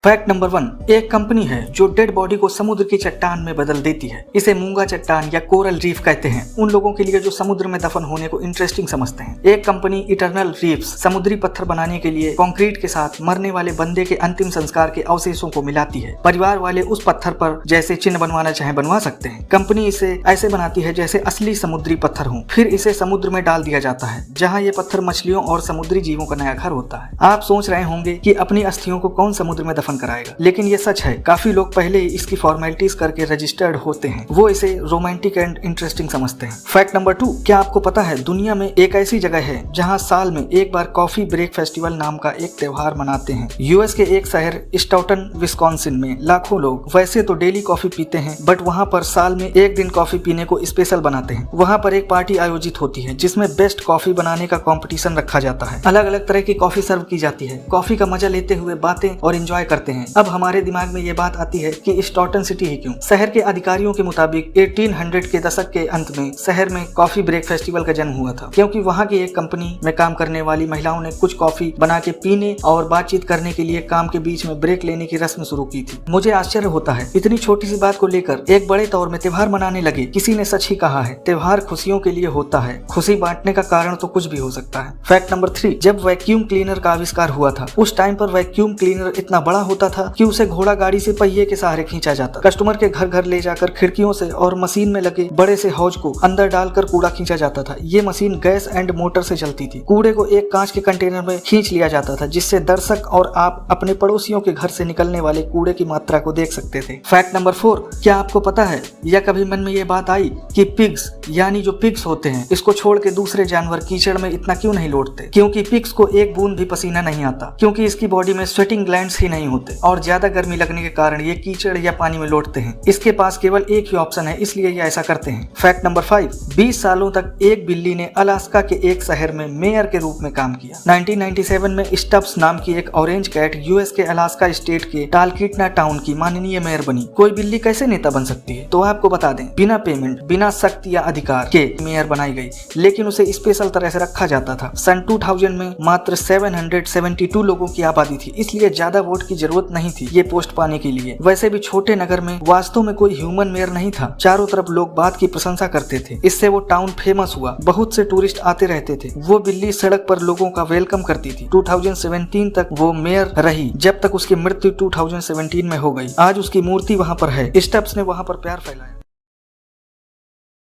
Fact number 1, एक company है जो डेड बॉडी को समुद्र की चट्टान में बदल देती है। इसे मूंगा चट्टान या कोरल रीफ कहते हैं उन लोगों के लिए जो समुद्र में दफन होने को इंटरेस्टिंग समझते हैं। एक कंपनी इटर्नल रीफ्स समुद्री पत्थर बनाने के लिए कंक्रीट के साथ मरने वाले बंदे के अंतिम संस्कार के अवशेषों को मिलाती है। परिवार वाले उस पत्थर पर जैसे चिन्ह बनवाना चाहे बनवा सकते हैं। कंपनी इसे ऐसे बनाती है जैसे असली समुद्री पत्थर हो, फिर इसे समुद्र में डाल दिया जाता है जहाँ ये पत्थर मछलियों और समुद्री जीवों का नया घर होता है। आप सोच रहे होंगे कि अपनी अस्थियों को कौन समुद्र में कराएगा, लेकिन ये सच है। काफी लोग पहले ही इसकी फॉर्मेलिटीज करके रजिस्टर्ड होते हैं। वो इसे रोमांटिक एंड इंटरेस्टिंग समझते हैं। फैक्ट नंबर 2, क्या आपको पता है दुनिया में एक ऐसी जगह है जहां साल में एक बार कॉफी ब्रेक फेस्टिवल नाम का एक त्योहार मनाते हैं। यूएस के एक शहर स्टाउटन विस्कॉन्सिन में लाखों लोग वैसे तो डेली कॉफी पीते हैं, बट वहाँ पर साल में एक दिन कॉफी पीने को स्पेशल बनाते हैं। वहाँ पर एक पार्टी आयोजित होती है जिसमें बेस्ट कॉफी बनाने का कंपटीशन रखा जाता है। अलग अलग तरह की कॉफी सर्व की जाती है। कॉफी का मजा लेते हुए बातें और एंजॉय करते हैं। अब हमारे दिमाग में ये बात आती है कि स्टाउटन सिटी ही क्यों? शहर के अधिकारियों के मुताबिक 1800 के दशक के अंत में शहर में कॉफी ब्रेक फेस्टिवल का जन्म हुआ था, क्योंकि वहाँ की एक कंपनी में काम करने वाली महिलाओं ने कुछ कॉफी बना के पीने और बातचीत करने के लिए काम के बीच में ब्रेक लेने की रस्म शुरू की थी। मुझे आश्चर्य होता है इतनी छोटी सी बात को लेकर एक बड़े तौर में त्योहार मनाने लगे। किसी ने सच ही कहा है, त्योहार खुशियों के लिए होता है, खुशी बांटने का कारण तो कुछ भी हो सकता है। फैक्ट नंबर 3, जब वैक्यूम क्लीनर का आविष्कार हुआ था उस टाइम पर वैक्यूम क्लीनर इतना बड़ा होता था कि उसे घोड़ा गाड़ी से पहिए के सहारे खींचा जाता। कस्टमर के घर घर ले जाकर खिड़कियों से और मशीन में लगे बड़े से हौज को अंदर डालकर कूड़ा खींचा जाता था। ये मशीन गैस एंड मोटर से चलती थी। कूड़े को एक कांच के कंटेनर में खींच लिया जाता था जिससे दर्शक और आप अपने पड़ोसियों के घर से निकलने वाले कूड़े की मात्रा को देख सकते थे। फैक्ट नंबर 4, क्या आपको पता है या कभी मन में ये बात आई कि पिग्स यानी जो पिग्स होते हैं इसको छोड़ के दूसरे जानवर कीचड़ में इतना क्यों नहीं लौटते? क्योंकि पिग्स को एक बूंद भी पसीना नहीं आता, क्योंकि इसकी बॉडी में स्वेटिंग ग्लैंड्स ही नहीं होते और ज्यादा गर्मी लगने के कारण ये कीचड़ या पानी में लौटते हैं। इसके पास केवल एक ही ऑप्शन है, इसलिए ये ऐसा करते हैं। फैक्ट नंबर 5, 20 सालों तक एक बिल्ली ने अलास्का के एक शहर में मेयर के रूप में काम किया। 1997 में स्टब्स नाम की एक ऑरेंज कैट यूएस के अलास्का स्टेट के टालकिटना टाउन की माननीय मेयर बनी। कोई बिल्ली कैसे नेता बन सकती है? तो आपको बता दें, बिना पेमेंट, बिना सख्त या अधिकार के मेयर बनाई गई, लेकिन उसे स्पेशल तरह से रखा जाता था। सन 2000 में मात्र 772 लोगों की आबादी थी, इसलिए ज्यादा वोट की जरूरत नहीं थी ये पोस्ट पाने के लिए। वैसे भी छोटे नगर में वास्तव में कोई ह्यूमन मेयर नहीं था। चारों तरफ लोग बात की प्रशंसा करते थे, इससे वो टाउन फेमस हुआ। बहुत से टूरिस्ट आते रहते थे। वो बिल्ली सड़क पर लोगों का वेलकम करती थी। 2017 तक वो मेयर रही, जब तक उसकी मृत्यु 2017 में हो गई। आज उसकी मूर्ति वहाँ पर है। स्टब्स ने वहाँ पर प्यार फैलाया।